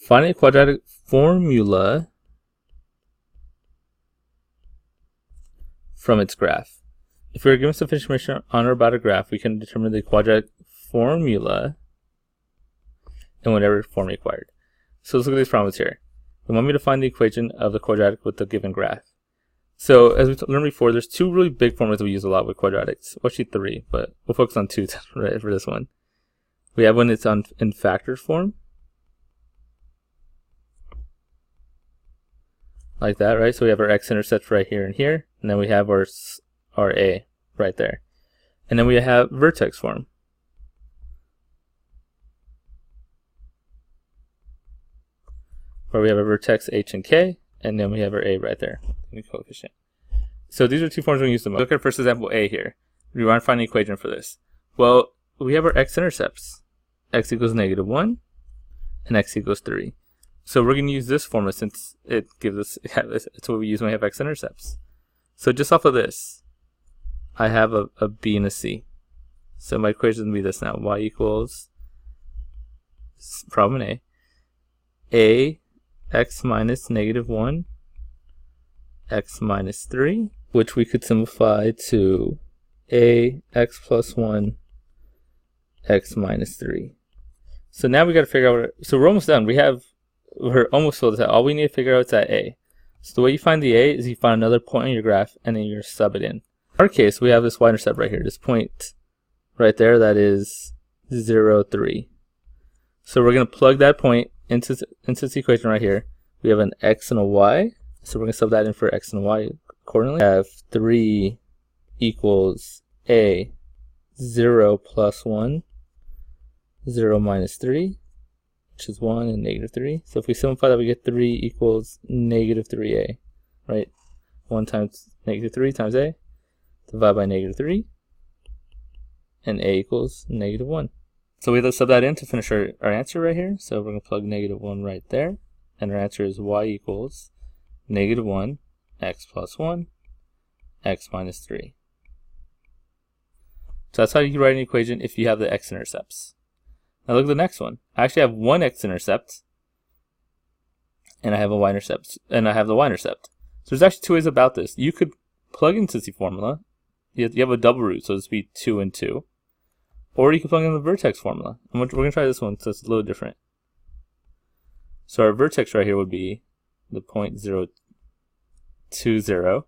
Find a quadratic formula from its graph. If we are given sufficient information on or about a graph, we can determine the quadratic formula in whatever form required. So let's look at these problems here. They want me to find the equation of the quadratic with the given graph. So as we learned before, there's two really big formulas we use a lot with quadratics. Well, actually three, but we'll focus on two right, for this one. We have one that's in factored form, like that, right? So we have our x-intercept right here and here, and then we have our a right there. And then we have vertex form. Where we have a vertex h and k, and then we have our a right there, the coefficient. So these are two forms we use the most. Look at first example a here. We want to find an equation for this. Well, we have our x-intercepts. X equals -1 and x equals 3. So we're going to use this formula since it gives us, it's what we use when we have x-intercepts. So just off of this, I have a b and a c. So my equation is going to be this now. Y equals, problem a x minus -1, x minus 3, which we could simplify to a x plus 1, x minus 3. So now we got to figure out, so we're almost done. We're almost filled this out. All we need to figure out is that a. So the way you find the a is you find another point on your graph and then you're sub it in. In our case, we have this y-intercept right here, this point right there that is 0, 3. So we're going to plug that point into this equation right here. We have an x and a y, so we're going to sub that in for x and y accordingly. We have 3 equals a, 0 plus 1, 0 minus 3, which is 1 and -3. So if we simplify that, we get 3 equals -3a, right? 1 times -3 times a, divided by -3, and a equals -1. So we have to sub that in to finish our answer right here. So we're going to plug -1 right there, and our answer is y equals -1, x plus 1, x minus 3. So that's how you write an equation if you have the x-intercepts. Now look at the next one. I actually have one x-intercept, and I have a y-intercept, and I have the y-intercept. So there's actually two ways about this. You could plug into the formula. You have a double root, so this would be 2 and 2. Or you can plug in the vertex formula. And we're going to try this one, so it's a little different. So our vertex right here would be the point 0, 2, 0.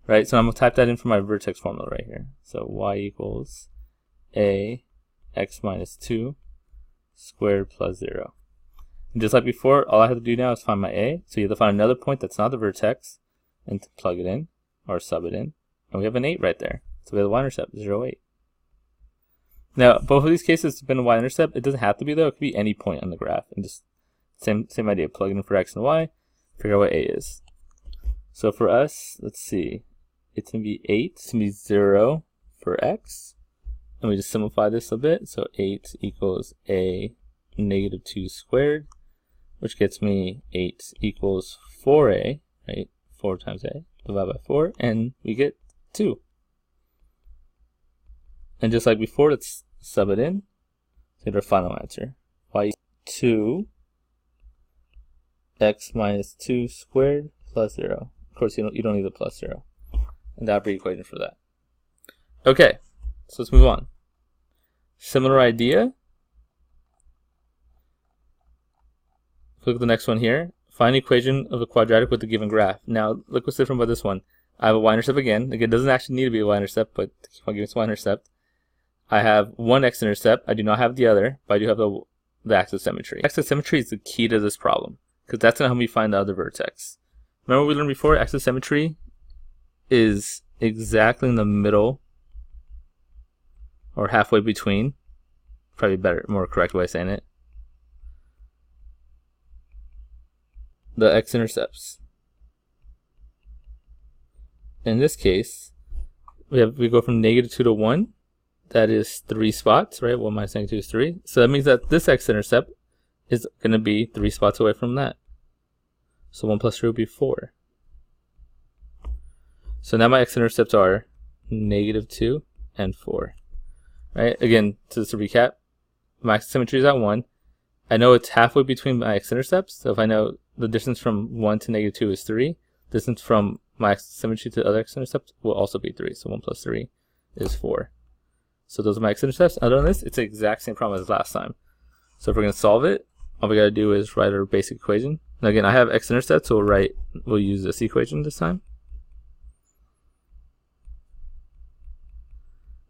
Right, so I'm going to type that in for my vertex formula right here. So y equals a x minus 2 squared plus 0. And just like before, all I have to do now is find my a. So you have to find another point that's not the vertex and to plug it in or sub it in. And we have an 8 right there. So we have the y-intercept, 0, 8. Now, both of these cases have been a y-intercept. It doesn't have to be though. It could be any point on the graph. And just same idea. Plug it in for x and y. Figure out what a is. So for us, let's see. It's going to be 8. It's going to be 0 for x. And we just simplify this a bit. So 8 equals a -2 squared, which gets me 8 equals 4a, right? 4 times a divided by 4, and we get 2. And just like before, let's sub it in. Get our final answer. Y 2 x minus 2 squared plus 0. Of course, you don't need the plus 0. And that'll be the equation for that. Okay, so let's move on. Similar idea. Look at the next one here. Find the equation of the quadratic with the given graph. Now, look what's different about this one. I have a y-intercept again. It doesn't actually need to be a y-intercept, but keep on giving us y-intercept. I have one x-intercept. I do not have the other, but I do have the axis symmetry. Axis symmetry is the key to this problem, because that's going to help me find the other vertex. Remember what we learned before? Axis symmetry is exactly in the middle or halfway between. Probably better, more correct way of saying it. The x-intercepts. In this case, we go from -2 to 1. That is 3 spots, right? 1 minus -2 is 3. So that means that this x-intercept is going to be 3 spots away from that. So 1 plus 3 would be 4. So now my x-intercepts are -2 and 4. Right? Again, just to recap, my axis symmetry is at 1. I know it's halfway between my x-intercepts, so if I know the distance from 1 to -2 is 3, distance from my symmetry to the other x-intercept will also be 3, so 1 plus 3 is 4. So those are my x-intercepts. Other than this, it's the exact same problem as last time. So if we're going to solve it, all we got to do is write our basic equation. And again, I have x-intercepts, so we'll use this equation this time.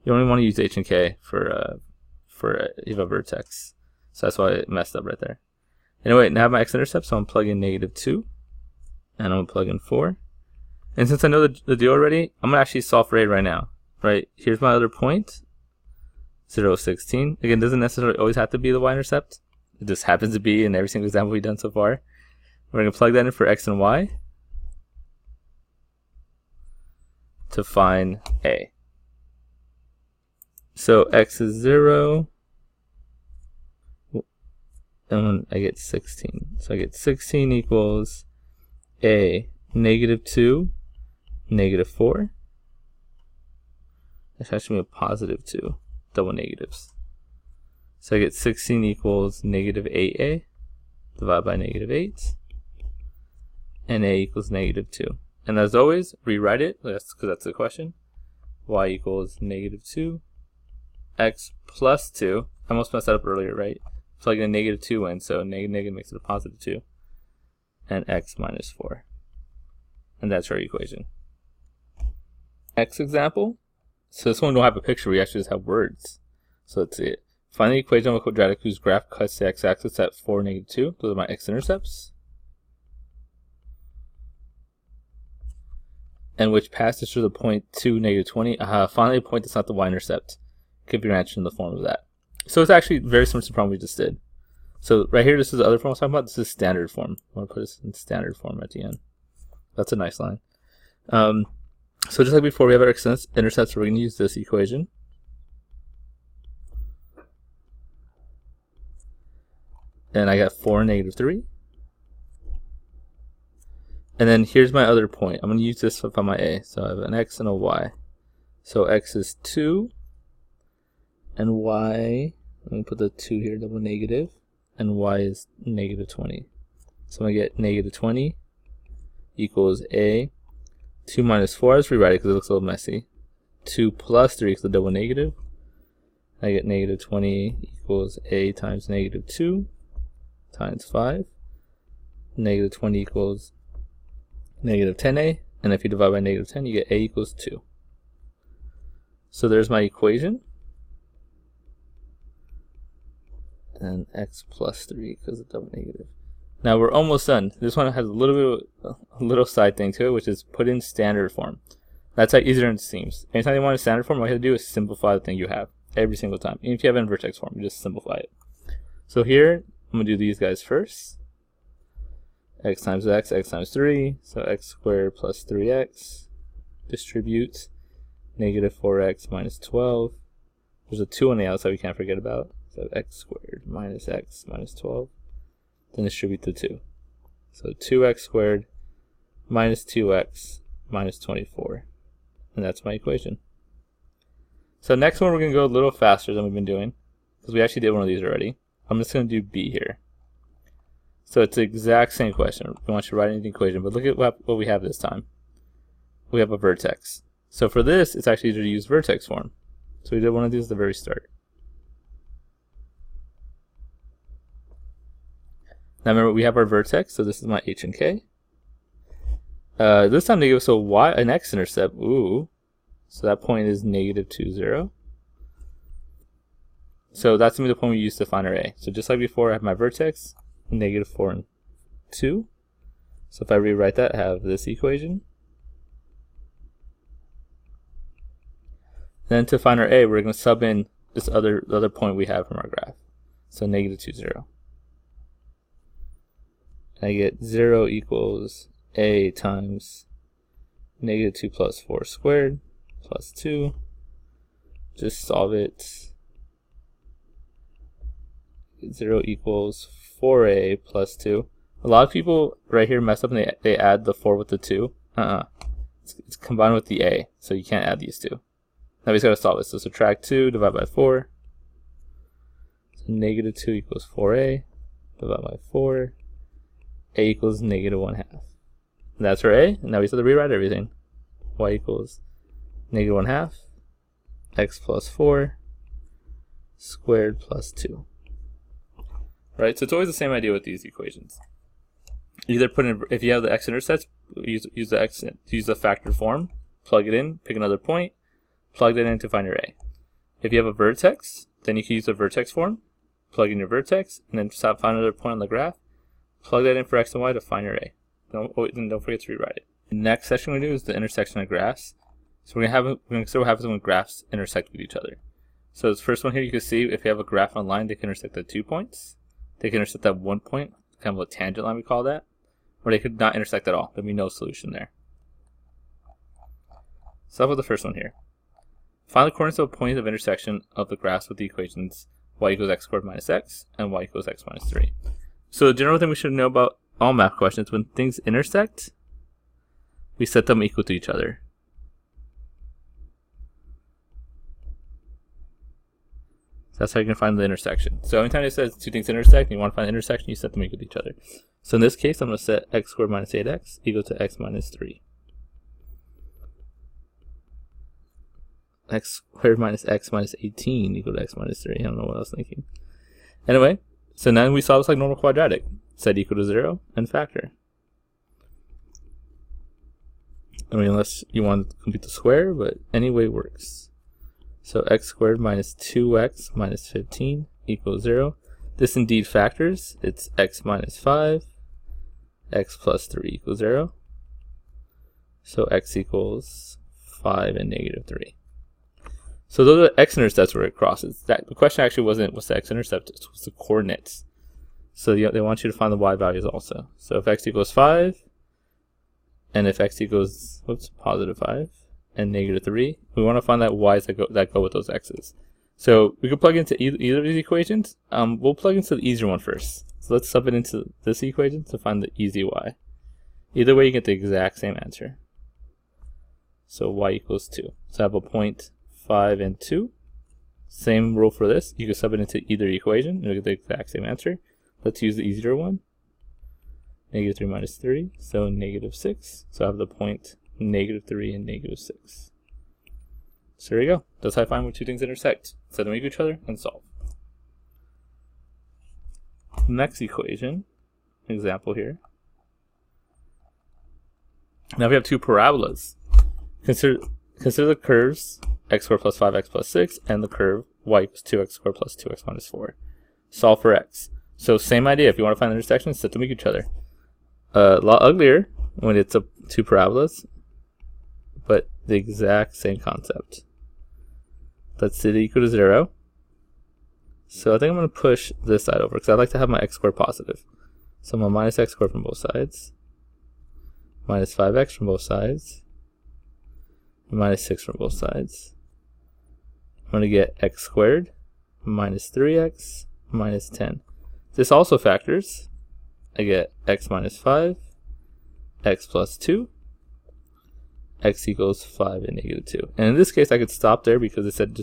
You only want to use h and k for you have a vertex. So that's why it messed up right there. Anyway, now I have my x-intercept, so I'm plugging -2, and I'm going to plug in 4. And since I know the deal already, I'm going to actually solve for a right now. Right, here's my other point, 0, 16. Again, doesn't necessarily always have to be the y-intercept. It just happens to be in every single example we've done so far. We're going to plug that in for x and y to find a. So x is 0, and I get 16. So I get 16 equals a, -2, -4. That's actually a +2, double negatives. So I get 16 equals -8a divided by -8, and a equals -2. And as always, rewrite it, because that's the question. Y equals -2, x plus 2. I almost messed that up earlier, right? Plugging a -2 in, so negative makes it a +2, and x minus 4. And that's our equation. X example. So this one don't have a picture, we actually just have words. So let's see it. Find the equation of a quadratic whose graph cuts the x-axis at 4, -2. Those are my x-intercepts. And which passes through the point 2, -20. Finally a point that's not the y-intercept. Give your answer in the form of that. So it's actually very similar to the problem we just did. So right here, this is the other form I was talking about. This is standard form. I want to put this in standard form at the end. That's a nice line. So just like before, we have our x-intercepts, so we're going to use this equation. And I got 4 and -3. And then here's my other point. I'm going to use this to find my a. So I have an x and a y. So x is 2, and y, let me put the 2 here, double negative, and y is -20. So I'm going to get -20 equals a. 2 minus 4, I just rewrite it because it looks a little messy. 2 plus 3 equals the double negative. I get -20 equals a times -2 times 5. -20 equals -10a. And if you divide by -10, you get a equals 2. So there's my equation. And x plus 3 because of double negative. Now we're almost done. This one has a little side thing to it, which is put in standard form. That's how easier it seems. Anytime you want a standard form, all you have to do is simplify the thing you have every single time. Even if you have it in vertex form, you just simplify it. So here, I'm going to do these guys first. X times x times 3. So x squared plus 3x. Distribute -4x minus 12. There's a 2 on the outside we can't forget about. So x squared minus x minus 12. Then distribute the 2. So 2x squared minus 2x minus 24. And that's my equation. So next one we're going to go a little faster than we've been doing, because we actually did one of these already. I'm just going to do b here. So it's the exact same question. We want you to write in the equation, but look at what we have this time. We have a vertex. So for this, it's actually easier to use vertex form. So we did one of these at the very start. Now remember, we have our vertex, so this is my h and k. This time they give us an x-intercept. Ooh. So that point is -2, 0. So that's going to be the point we use to find our a. So just like before, I have my vertex, -4 and 2. So if I rewrite that, I have this equation. Then to find our a, we're going to sub in this other point we have from our graph. So -2, 0. I get 0 equals a times -2 plus 4 squared plus 2. Just solve it. 0 equals 4a plus 2. A lot of people right here mess up and they add the 4 with the 2. It's combined with the a, so you can't add these two. Now we just got to solve it. So subtract 2, divide by 4. So -2 equals 4a. divided by 4. A equals negative 1/2. That's our A. And now we just have to rewrite everything. Y equals negative 1/2 x plus 4 squared plus 2. Right, so it's always the same idea with these equations. Either put in, if you have the x-intercepts, use the factored form, plug it in, pick another point, plug that in to find your A. If you have a vertex, then you can use the vertex form, plug in your vertex, and then find another point on the graph, plug that in for x and y to find your A. Don't forget to rewrite it. The next section we do is the intersection of graphs. So we're gonna see what happens when graphs intersect with each other. So this first one here, you can see if you have a graph on a line, they can intersect at 2 points. They can intersect at 1 point, kind of a tangent line we call that. Or they could not intersect at all. There'd be no solution there. So with the first one here. Find the coordinates of a point of intersection of the graphs with the equations y equals x squared minus x and y equals x minus 3. So the general thing we should know about all math questions, when things intersect, we set them equal to each other. So that's how you can find the intersection. So anytime it says two things intersect and you want to find the intersection, you set them equal to each other. So in this case, I'm going to set x squared minus 8x equal to x minus 3. X squared minus x minus 18 equal to x minus 3. I don't know what I was thinking. Anyway, so now we solve this like normal quadratic. Set equal to 0 and factor. I mean, unless you want to complete the square, but any way works. So x squared minus 2x minus 15 equals 0. This indeed factors. It's x minus 5, x plus 3 equals 0. So x equals 5 and negative 3. So those are the x-intercepts where it crosses. The question actually wasn't what's the x-intercept, it was the coordinates. So they want you to find the y values also. So if x equals 5, and if x equals positive 5 and negative 3, we want to find that y's that go with those x's. So we could plug into either of these equations. We'll plug into the easier one first. So let's sub it into this equation to find the easy y. Either way, you get the exact same answer. So y equals 2. So I have a point 5 and 2. Same rule for this. You can sub it into either equation and you'll get the exact same answer. Let's use the easier one. Negative 3 minus 3, so negative 6. So I have the point negative 3 and negative 6. So there you go. That's how I find where two things intersect. Set them equal to each other and solve. Next equation, example here. Now we have two parabolas. Consider the curves x squared plus 5x plus 6 and the curve y equals 2x squared plus 2x minus 4. Solve for x. So same idea. If you want to find the intersection, set them equal to each other. A lot uglier when it's two parabolas, but the exact same concept. Let's set it equal to 0. So I think I'm going to push this side over because I like to have my x squared positive. So I'm going to minus x squared from both sides, minus 5x from both sides, minus 6 from both sides. I'm going to get x squared minus 3x minus 10. This also factors. I get x minus 5, x plus 2, x equals 5 and negative 2. And in this case, I could stop there because it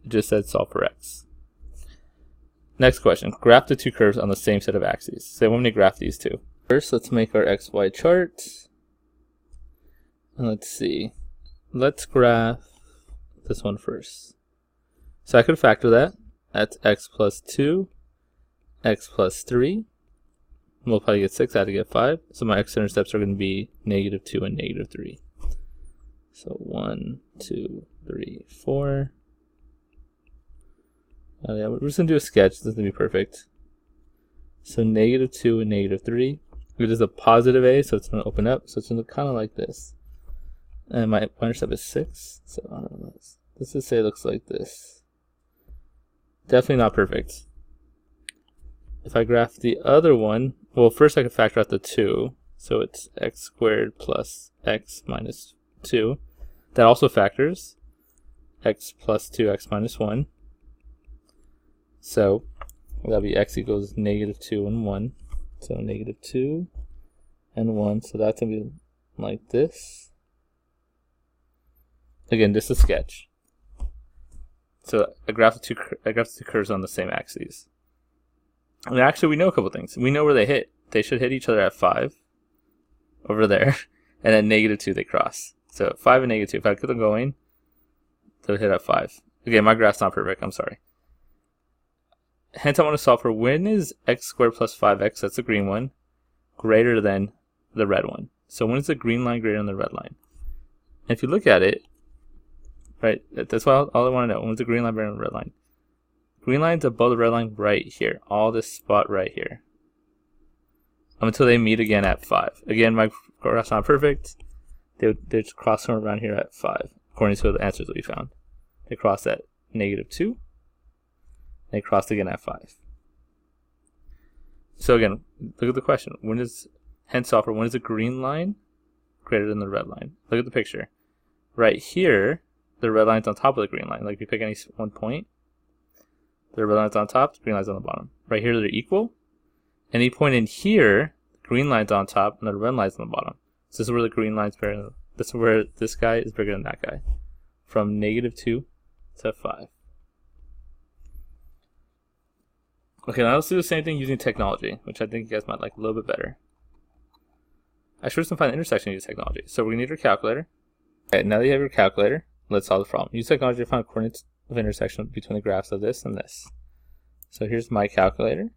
just said solve for x. Next question. Graph the two curves on the same set of axes. So when we graph these two. First, let's make our xy chart. And let's see. Let's graph this one first. So I could factor that. That's x plus 2, x plus 3. We'll probably get 6, I had to get 5. So my x-intercepts are going to be negative 2 and negative 3. So 1, 2, 3, 4. Yeah, we're just going to do a sketch. This is going to be perfect. So negative 2 and negative 3. It is a positive a, so it's going to open up. So it's going to look kind of like this. And my intercept is 6. So I don't know. Let's just say it looks like this. Definitely not perfect. If I graph the other one, well, first I could factor out the 2. So it's x squared plus x minus 2. That also factors x plus 2, x minus 1. So that'll be x equals negative 2 and 1. So negative 2 and 1. So that's going to be like this. Again, this is a sketch. So I graph the two curves on the same axes. And actually, we know a couple things. We know where they hit. They should hit each other at 5 over there, and at -2 they cross. So 5 and -2. If I keep them going, they'll hit at 5. Again, my graph's not perfect. I'm sorry. Hence, I want to solve for when is x squared plus 5x, that's the green one, greater than the red one. So when is the green line greater than the red line? And if you look at it, right, that's all I want to know. When is the green line greater than the red line? Green line's above the red line right here. All this spot right here. Until they meet again at 5. Again, my graph's not perfect. They just cross somewhere around here at 5, according to the answers that we found. They cross at -2. They crossed again at 5. So again, look at the question. Hence solve for when is the green line greater than the red line? Look at the picture. Right here, the red line's on top of the green line. Like if you pick any one point, the red line's on top, the green line's on the bottom. Right here, they're equal. Any point in here, the green line's on top and the red line's on the bottom. So this is where the green line's bigger. This is where this guy is bigger than that guy. From -2 to 5. Okay, now let's do the same thing using technology, which I think you guys might like a little bit better. I should find the intersection using technology. So we're going to need your calculator. Okay, now that you have your calculator, let's solve the problem. Use technology to find coordinates of intersection between the graphs of this and this. So here's my calculator.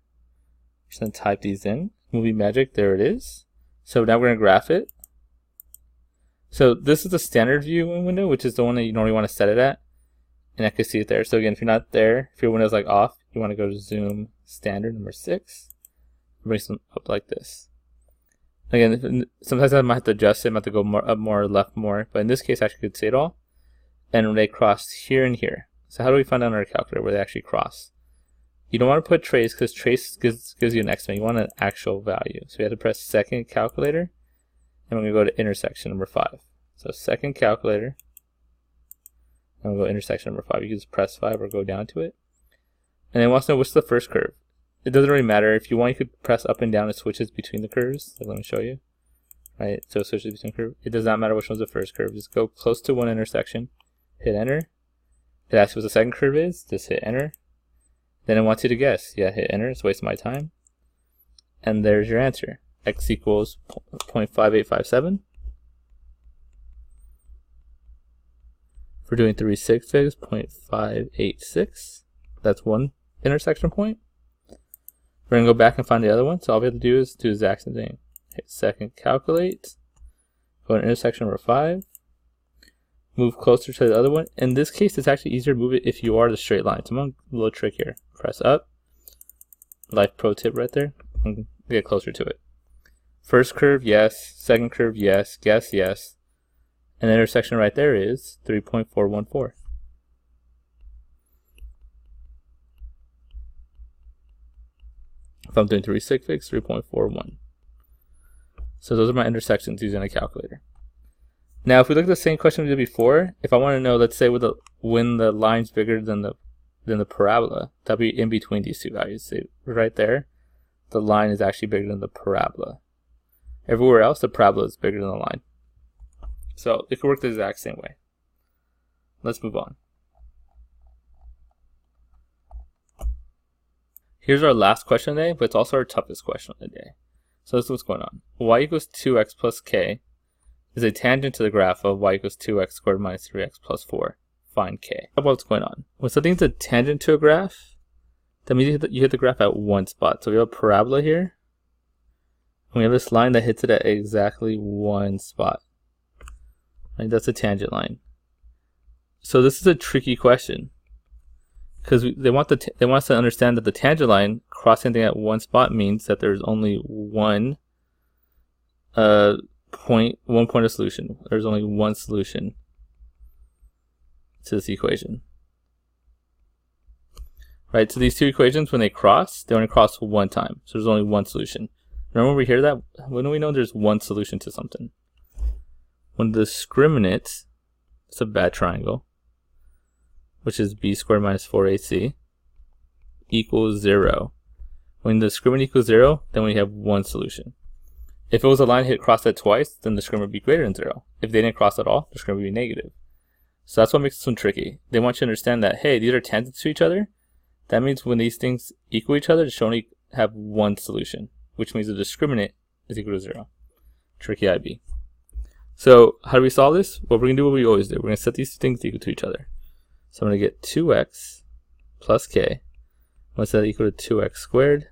Just going to type these in. Movie magic, there it is. So now we're going to graph it. So this is the standard view window, which is the one that you normally want to set it at. And I can see it there. So again, if you're not there, if your window's like off, you want to go to zoom standard number 6. Bring them up like this. Again, sometimes I might have to adjust it. I might have to go more up more, left more. But in this case, I actually could see it all. And they crossed here and here. So how do we find out on our calculator where they actually cross? You don't want to put trace because trace gives you an estimate. You want an actual value. So you have to press second calculator. And we're going to go to intersection number 5. So second calculator. And we'll go intersection number 5. You can just press 5 or go down to it. And then it wants to know what's the first curve. It doesn't really matter. If you want, you could press up and down. It switches between the curves. Like, let me show you. Right, so it switches between curves. It does not matter which one's the first curve. Just go close to one intersection. Hit enter. It asks what the second curve is. Just hit enter. Then it wants you to guess. Yeah, hit enter. It's wasting my time. And there's your answer. X equals 0.5857. If we're doing 3 sig figs, 0.586. That's one intersection point. We're going to go back and find the other one. So all we have to do is do the exact same thing. Hit second calculate. Go to intersection number 5. Move closer to the other one. In this case, it's actually easier to move it if you are the straight line. So I'm going to do a little trick here. Press up. Life pro tip right there. And get closer to it. First curve, yes. Second curve, yes. Guess, yes. And the intersection right there is 3.414. If I'm doing 3 sig figs, 3.41. So those are my intersections using a calculator. Now, if we look at the same question we did before, if I want to know, let's say when the line's bigger than the parabola, that'll be in between these two values. See, right there, the line is actually bigger than the parabola. Everywhere else, the parabola is bigger than the line. So it could work the exact same way. Let's move on. Here's our last question of the day, but it's also our toughest question of the day. So this is what's going on. Y equals 2x plus k is a tangent to the graph of y equals 2x squared minus 3x plus 4. Find k. What's going on? When something's a tangent to a graph, that means you hit the graph at one spot. So we have a parabola here. And we have this line that hits it at exactly one spot. Right? That's a tangent line. So this is a tricky question. Because they want us to understand that the tangent line crossing anything at one spot means that there's only one point of solution. There's only one solution to this equation. Right, so these two equations, when they only cross one time. So there's only one solution. Remember when we hear that? When do we know there's one solution to something? When the discriminant, it's a bad triangle, which is b squared minus 4ac, equals 0. When the discriminant equals 0, then we have one solution. If it was a line hit cross that twice, then the discriminant would be greater than 0. If they didn't cross at all, the discriminant would be negative. So that's what makes this one tricky. They want you to understand that, hey, these are tangents to each other. That means when these things equal each other, it should only have one solution, which means the discriminant is equal to 0. Tricky IB. So how do we solve this? Well, we're going to do what we always do. We're going to set these things equal to each other. So I'm going to get 2x plus k. I'm going to set it equal to 2x squared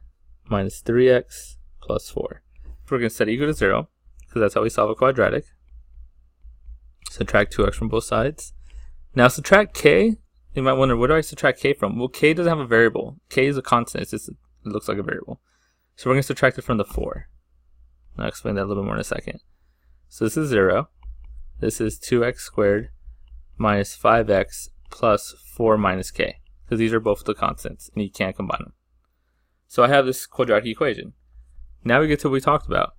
minus 3x plus 4. So we're going to set it equal to 0, because that's how we solve a quadratic. Subtract 2x from both sides. Now subtract k. You might wonder, where do I subtract k from? Well, k doesn't have a variable. K is a constant. It looks like a variable. So we're going to subtract it from the 4. I'll explain that a little bit more in a second. So this is 0. This is 2x squared minus 5x plus 4 minus k, because these are both the constants, and you can't combine them. So I have this quadratic equation. Now we get to what we talked about.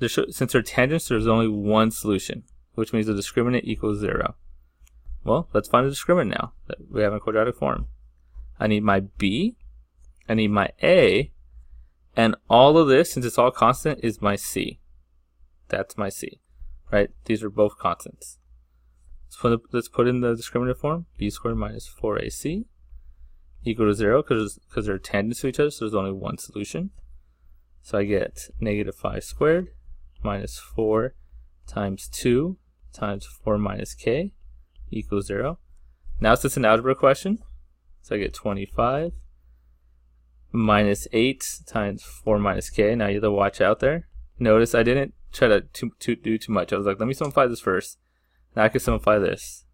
Since they're tangents, there's only one solution, which means the discriminant equals 0. Well, let's find the discriminant now that we have in quadratic form. I need my b, I need my a, and all of this, since it's all constant, is my c. That's my c, right? These are both constants. Let's put in the discriminant form. B squared minus 4ac equal to 0, because they're tangents to each other, so there's only one solution. So I get negative 5 squared minus 4 times 2 times 4 minus k equals 0. Now it's just an algebra question. So I get 25 minus 8 times 4 minus k. Now you have to watch out there. Notice I didn't try to do too much. I was like, let me simplify this first. Now I can simplify this,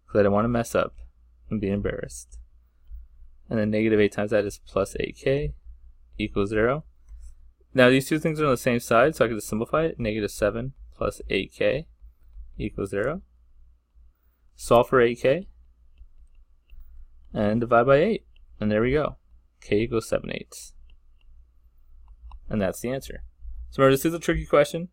because I didn't want to mess up and be embarrassed. And then negative 8 times that is plus 8k equals 0. Now these two things are on the same side, so I can just simplify it. Negative 7 plus 8k equals 0. Solve for 8k and divide by 8. And there we go. K equals 7/8. And that's the answer. So remember, this is a tricky question.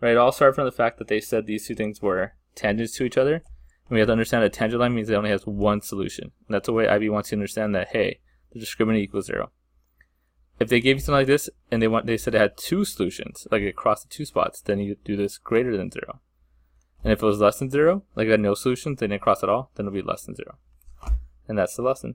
Right, it all started from the fact that they said these two things were tangents to each other. And we have to understand that tangent line means it only has one solution. And that's the way IB wants you to understand that, hey, the discriminant equals 0. If they gave you something like this and they said it had two solutions, like it crossed the two spots, then you do this greater than 0. And if it was less than 0, like it had no solutions, they didn't cross at all, then it'll be less than 0. And that's the lesson.